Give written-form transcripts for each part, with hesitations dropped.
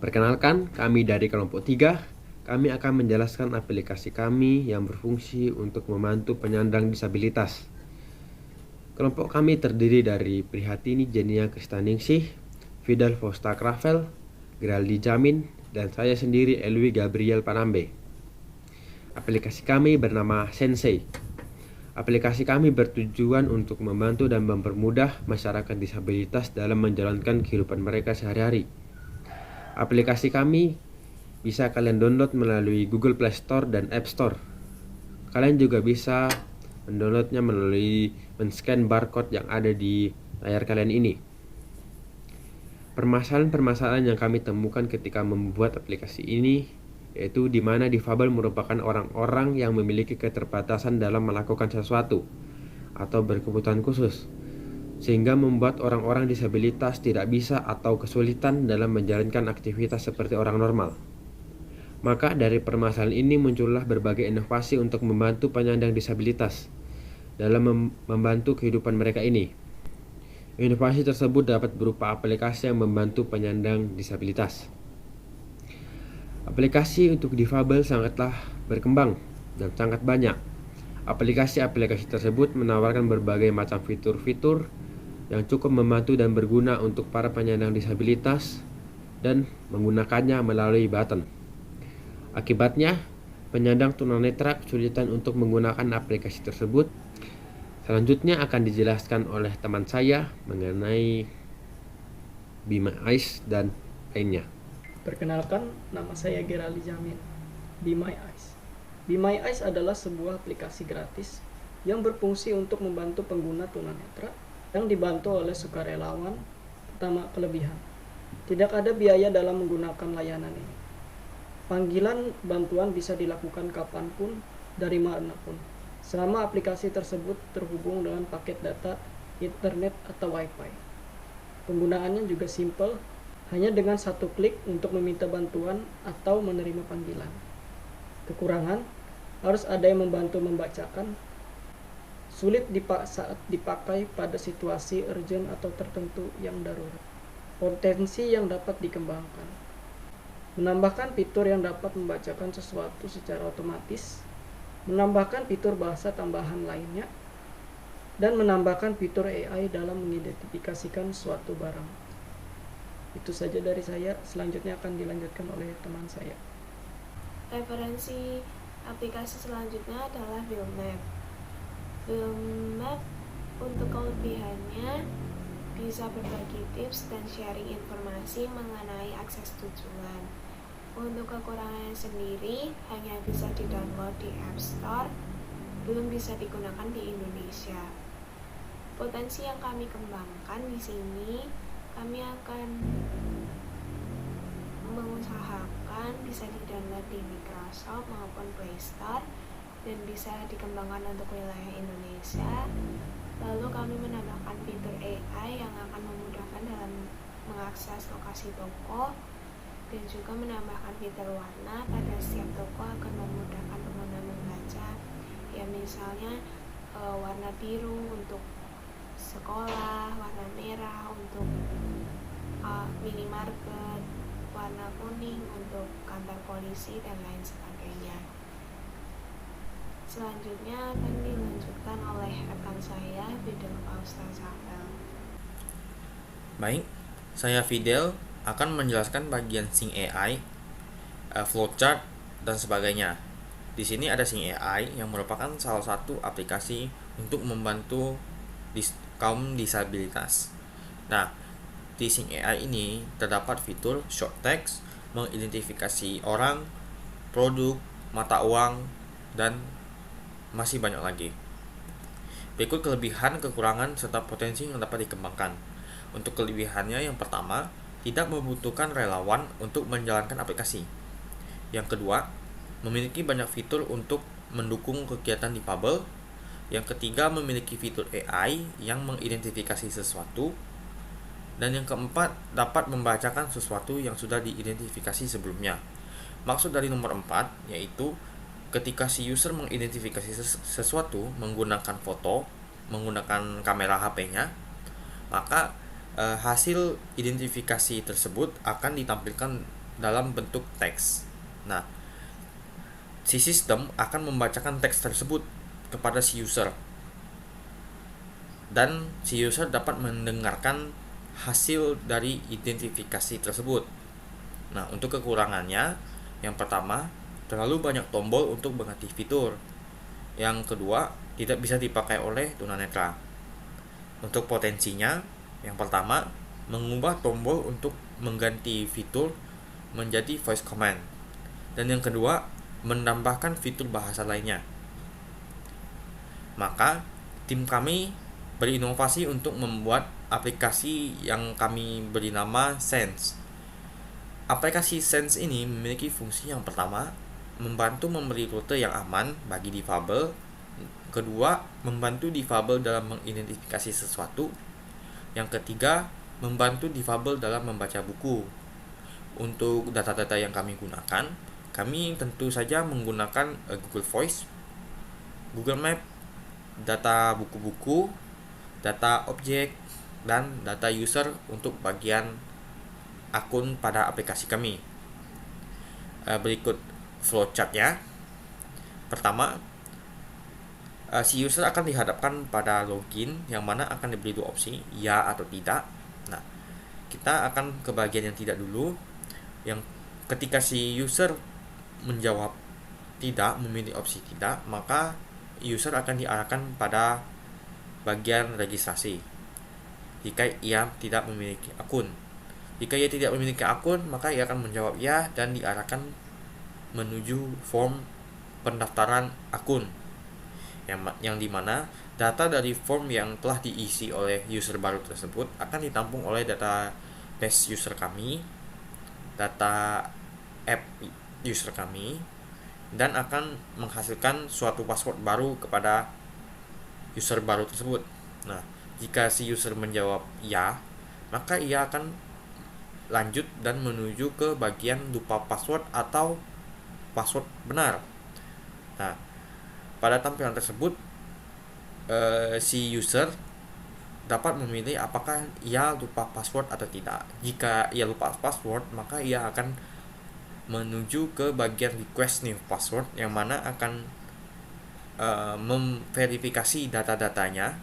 Perkenalkan, kami dari kelompok 3. Kami akan menjelaskan aplikasi kami yang berfungsi untuk membantu penyandang disabilitas. Kelompok kami terdiri dari Prihatini Jenia Kristaningsih, Fidel Fosta Kravel, Geraldi Jamin, dan saya sendiri Elwi Gabriel Panambe. Aplikasi kami bernama Sensei. Aplikasi kami bertujuan untuk membantu dan mempermudah masyarakat disabilitas dalam menjalankan kehidupan mereka sehari-hari. Aplikasi kami bisa kalian download melalui Google Play Store dan App Store. Kalian juga bisa mendownloadnya melalui men-scan barcode yang ada di layar kalian ini. Permasalahan-permasalahan yang kami temukan ketika membuat aplikasi ini yaitu di mana difabel merupakan orang-orang yang memiliki keterbatasan dalam melakukan sesuatu atau berkebutuhan khusus, sehingga membuat orang-orang disabilitas tidak bisa atau kesulitan dalam menjalankan aktivitas seperti orang normal. Maka dari permasalahan ini muncullah berbagai inovasi untuk membantu penyandang disabilitas dalam membantu kehidupan mereka ini. Inovasi tersebut dapat berupa aplikasi yang membantu penyandang disabilitas. Aplikasi untuk difabel sangatlah berkembang dan sangat banyak. Aplikasi-aplikasi tersebut menawarkan berbagai macam fitur-fitur yang cukup membantu dan berguna untuk para penyandang disabilitas dan menggunakannya melalui button. Akibatnya, penyandang tunanetra kesulitan untuk menggunakan aplikasi tersebut. Selanjutnya akan dijelaskan oleh teman saya mengenai Be My Eyes dan lainnya. Perkenalkan, nama saya Geraldi Jamin. Be My Eyes. Be My Eyes adalah sebuah aplikasi gratis yang berfungsi untuk membantu pengguna tunanetra yang dibantu oleh sukarelawan. Pertama, kelebihan. Tidak ada biaya dalam menggunakan layanan ini. Panggilan bantuan bisa dilakukan kapanpun, dari manapun, selama aplikasi tersebut terhubung dengan paket data, internet, atau wifi. Penggunaannya juga simple, hanya dengan satu klik untuk meminta bantuan atau menerima panggilan. Kekurangan, harus ada yang membantu membacakan, sulit saat dipakai pada situasi urgent atau tertentu yang darurat. Potensi yang dapat dikembangkan: menambahkan fitur yang dapat membacakan sesuatu secara otomatis, menambahkan fitur bahasa tambahan lainnya, dan menambahkan fitur AI dalam mengidentifikasikan suatu barang. Itu saja dari saya, selanjutnya akan dilanjutkan oleh teman saya. Referensi aplikasi selanjutnya adalah Buildmap. Buildmap untuk kelebihannya bisa berbagi tips dan sharing informasi mengenai akses tujuan. Untuk kekurangannya sendiri, hanya bisa di-download di App Store, belum bisa digunakan di Indonesia. Potensi yang kami kembangkan di sini, kami akan mengusahakan bisa di-download di Microsoft maupun Play Store dan bisa dikembangkan untuk wilayah Indonesia. Lalu kami menambahkan fitur AI yang akan memudahkan dalam mengakses lokasi toko dan juga menambahkan fitur warna pada setiap toko akan memudahkan pengguna membaca. Ya misalnya warna biru untuk sekolah, warna merah untuk minimarket, warna kuning untuk kantor polisi, dan lain sebagainya. Selanjutnya akan dilanjutkan oleh rekan saya, Fidel Fosta Kravel. Baik, saya Fidel akan menjelaskan bagian Sync AI, flowchart, dan sebagainya. Di sini ada Sync AI yang merupakan salah satu aplikasi untuk membantu kaum disabilitas. Nah, di Sync AI ini terdapat fitur short text, mengidentifikasi orang, produk, mata uang, dan masih banyak lagi. Berikut kelebihan, kekurangan, serta potensi yang dapat dikembangkan. Untuk kelebihannya, yang pertama, tidak membutuhkan relawan untuk menjalankan aplikasi. Yang kedua, memiliki banyak fitur untuk mendukung kegiatan difabel. Yang ketiga, memiliki fitur AI yang mengidentifikasi sesuatu. Dan yang keempat, dapat membacakan sesuatu yang sudah diidentifikasi sebelumnya. Maksud dari nomor 4 yaitu ketika si user mengidentifikasi sesuatu menggunakan foto, menggunakan kamera HP-nya, maka hasil identifikasi tersebut akan ditampilkan dalam bentuk teks. Nah, si sistem akan membacakan teks tersebut kepada si user, dan si user dapat mendengarkan hasil dari identifikasi tersebut. Nah, untuk kekurangannya, yang pertama, terlalu banyak tombol untuk mengganti fitur. Yang kedua, tidak bisa dipakai oleh tunanetra. Untuk potensinya, yang pertama, mengubah tombol untuk mengganti fitur menjadi voice command. Dan yang kedua, menambahkan fitur bahasa lainnya. Maka, tim kami berinovasi untuk membuat aplikasi yang kami beri nama Sense. Aplikasi Sense ini memiliki fungsi yang pertama, membantu memberi rute yang aman bagi difabel. Kedua, membantu difabel dalam mengidentifikasi sesuatu. Yang ketiga, membantu difabel dalam membaca buku. Untuk data-data yang kami gunakan, kami tentu saja menggunakan Google Voice, Google Map, data buku-buku, data objek, dan data user untuk bagian akun pada aplikasi kami. Berikut flowchartnya. Pertama, si user akan dihadapkan pada login, yang mana akan diberi dua opsi, ya atau tidak. Nah, kita akan ke bagian yang tidak dulu. Yang ketika si user menjawab tidak, memilih opsi tidak, maka user akan diarahkan pada bagian registrasi jika ia tidak memiliki akun. Jika ia tidak memiliki akun, maka ia akan menjawab ya dan diarahkan menuju form pendaftaran akun, yang dimana data dari form yang telah diisi oleh user baru tersebut akan ditampung oleh database user kami, data app user kami, dan akan menghasilkan suatu password baru kepada user baru tersebut. Nah, jika si user menjawab ya, maka ia akan lanjut dan menuju ke bagian lupa password atau password benar. Nah, pada tampilan tersebut si user dapat memilih apakah ia lupa password atau tidak. Jika ia lupa password, maka ia akan menuju ke bagian request new password, yang mana akan memverifikasi data-datanya.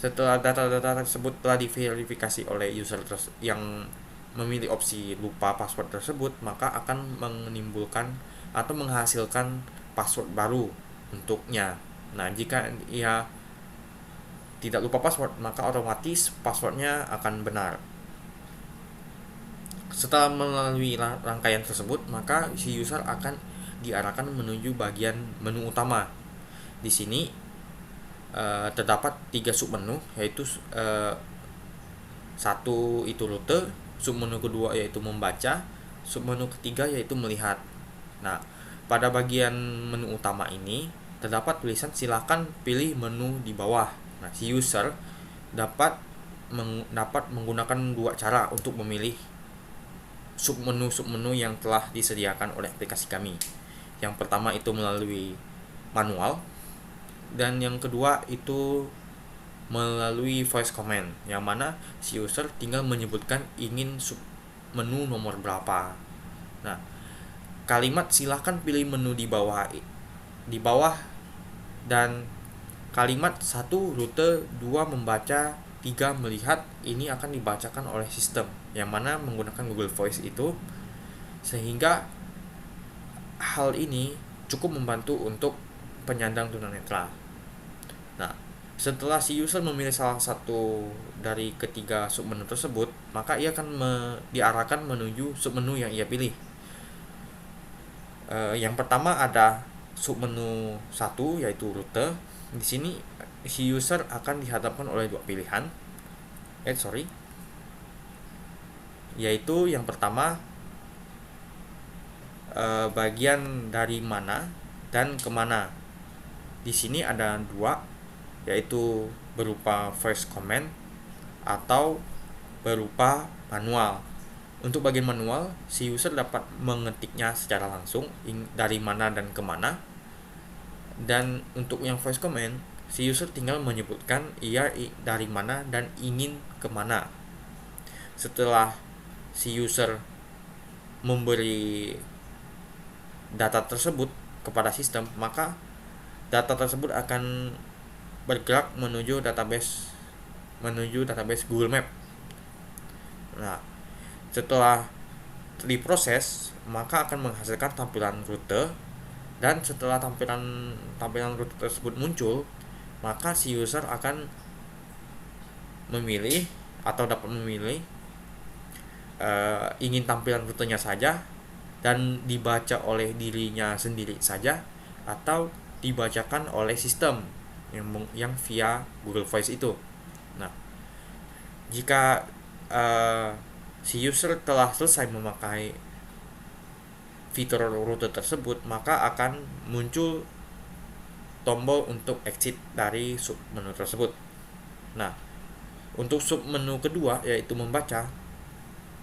Setelah data-data tersebut telah diverifikasi oleh user yang memilih opsi lupa password tersebut, maka akan menimbulkan atau menghasilkan password baru untuknya. Nah, jika ia tidak lupa password, maka otomatis passwordnya akan benar. Setelah melalui rangkaian tersebut, maka si user akan diarahkan menuju bagian menu utama. Di sini terdapat 3 submenu, yaitu satu itu rute, submenu kedua yaitu membaca, submenu ketiga yaitu melihat. Nah, pada bagian menu utama ini terdapat tulisan silakan pilih menu di bawah. Nah, si user dapat menggunakan 2 cara untuk memilih submenu yang telah disediakan oleh aplikasi kami. Yang pertama itu melalui manual, dan yang kedua itu melalui voice command, yang mana si user tinggal menyebutkan ingin submenu nomor berapa. Nah, kalimat silahkan pilih menu di bawah dan kalimat 1 rute, 2 membaca, 3 melihat ini akan dibacakan oleh sistem, yang mana menggunakan Google Voice itu, sehingga hal ini cukup membantu untuk penyandang tunanetra. Nah, setelah si user memilih salah satu dari ketiga submenu tersebut, maka ia akan diarahkan menuju submenu yang ia pilih. Yang pertama ada submenu 1 yaitu rute. Di sini si user akan dihadapkan oleh 2 pilihan. Yaitu yang pertama bagian dari mana dan kemana. Di sini ada 2, yaitu berupa voice command atau berupa manual. Untuk bagian manual, si user dapat mengetiknya secara langsung dari mana dan kemana. Dan untuk yang voice command, si user tinggal menyebutkan ia dari mana dan ingin kemana. Setelah si user memberi data tersebut kepada sistem, maka data tersebut akan bergerak menuju database Google Map. Nah, setelah diproses, maka akan menghasilkan tampilan rute, dan setelah tampilan rute tersebut muncul, maka si user akan memilih atau dapat memilih ingin tampilan rutenya saja dan dibaca oleh dirinya sendiri saja, atau dibacakan oleh sistem yang via Google Voice itu. Nah, jika si user telah selesai memakai fitur rute tersebut, maka akan muncul tombol untuk exit dari submenu tersebut. Nah, untuk submenu kedua yaitu membaca,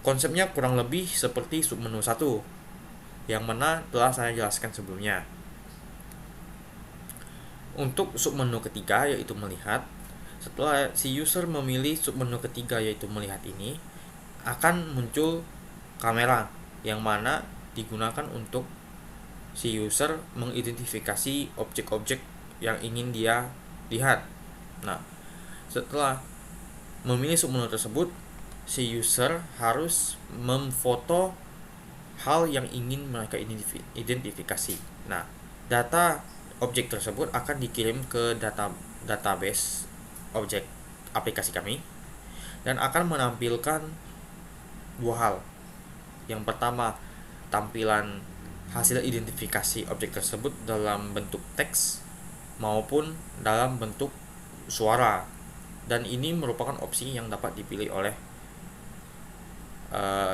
konsepnya kurang lebih seperti submenu 1 yang mana telah saya jelaskan sebelumnya. Untuk submenu ketiga yaitu melihat, setelah si user memilih submenu ketiga yaitu melihat ini, akan muncul kamera yang mana digunakan untuk si user mengidentifikasi objek-objek yang ingin dia lihat. Nah, setelah memilih submenu tersebut, si user harus memfoto hal yang ingin mereka identifikasi. Nah, data objek tersebut akan dikirim ke database objek aplikasi kami dan akan menampilkan dua hal. Yang pertama, tampilan hasil identifikasi objek tersebut dalam bentuk teks maupun dalam bentuk suara, dan ini merupakan opsi yang dapat dipilih oleh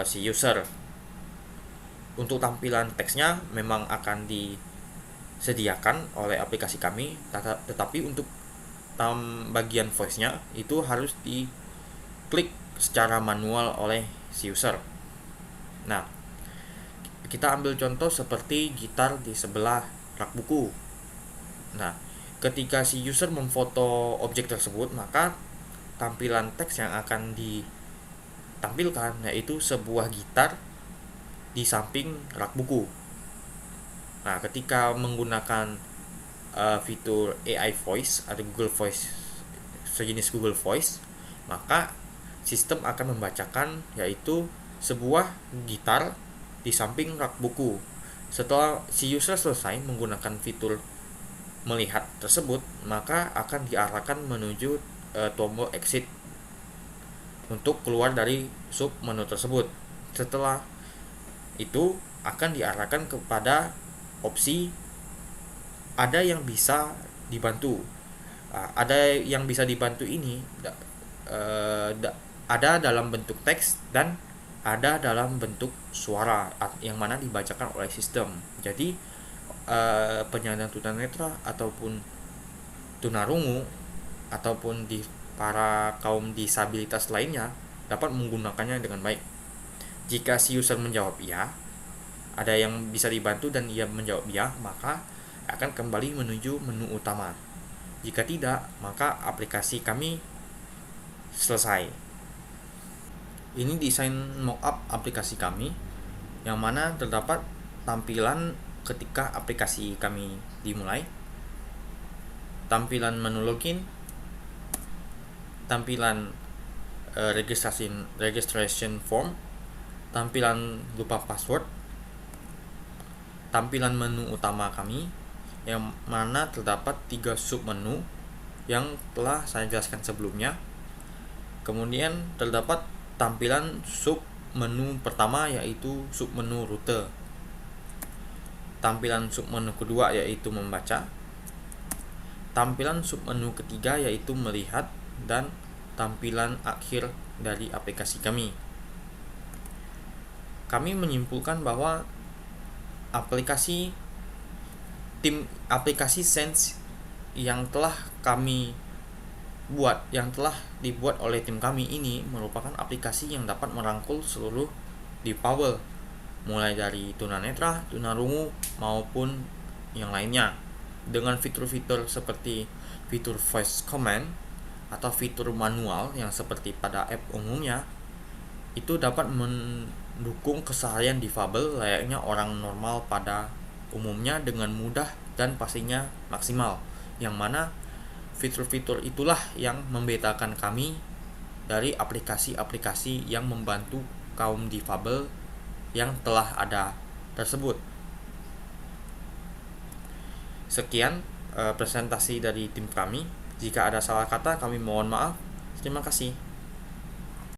si user. Untuk tampilan teksnya memang akan disediakan oleh aplikasi kami, tetapi untuk bagian voice-nya itu harus diklik secara manual oleh si user. Nah, kita ambil contoh seperti gitar di sebelah rak buku. Nah, ketika si user memfoto objek tersebut, maka tampilan teks yang akan ditampilkan yaitu sebuah gitar di samping rak buku. Nah, ketika menggunakan fitur AI Voice atau Google Voice, sejenis Google Voice, maka sistem akan membacakan yaitu sebuah gitar di samping rak buku. Setelah si user selesai menggunakan fitur melihat tersebut, maka akan diarahkan menuju tombol exit untuk keluar dari sub menu tersebut. Setelah itu akan diarahkan kepada opsi ada yang bisa dibantu. Ada yang bisa dibantu ini ada dalam bentuk teks dan ada dalam bentuk suara yang mana dibacakan oleh sistem. Jadi penyandang tunanetra ataupun tunarungu ataupun di para kaum disabilitas lainnya dapat menggunakannya dengan baik. Jika si user menjawab ya, ada yang bisa dibantu dan ia menjawab ya, maka akan kembali menuju menu utama. Jika tidak, maka aplikasi kami selesai. Ini desain mockup aplikasi kami yang mana terdapat tampilan ketika aplikasi kami dimulai, tampilan menu login, tampilan registration form, tampilan lupa password, tampilan menu utama kami yang mana terdapat 3 submenu yang telah saya jelaskan sebelumnya. Kemudian terdapat tampilan submenu pertama yaitu submenu rute, tampilan submenu kedua yaitu membaca, tampilan submenu ketiga yaitu melihat, dan tampilan akhir dari aplikasi kami. Kami menyimpulkan bahwa aplikasi Sense yang telah kami buat, yang telah dibuat oleh tim kami ini merupakan aplikasi yang dapat merangkul seluruh difabel, mulai dari tunanetra, tunarungu maupun yang lainnya, dengan fitur-fitur seperti fitur voice command atau fitur manual yang seperti pada app umumnya. Itu dapat mendukung keseharian difabel layaknya orang normal pada umumnya dengan mudah dan pastinya maksimal, yang mana fitur-fitur itulah yang membedakan kami dari aplikasi-aplikasi yang membantu kaum difabel yang telah ada tersebut. Sekian presentasi dari tim kami. Jika ada salah kata, kami mohon maaf. Terima kasih.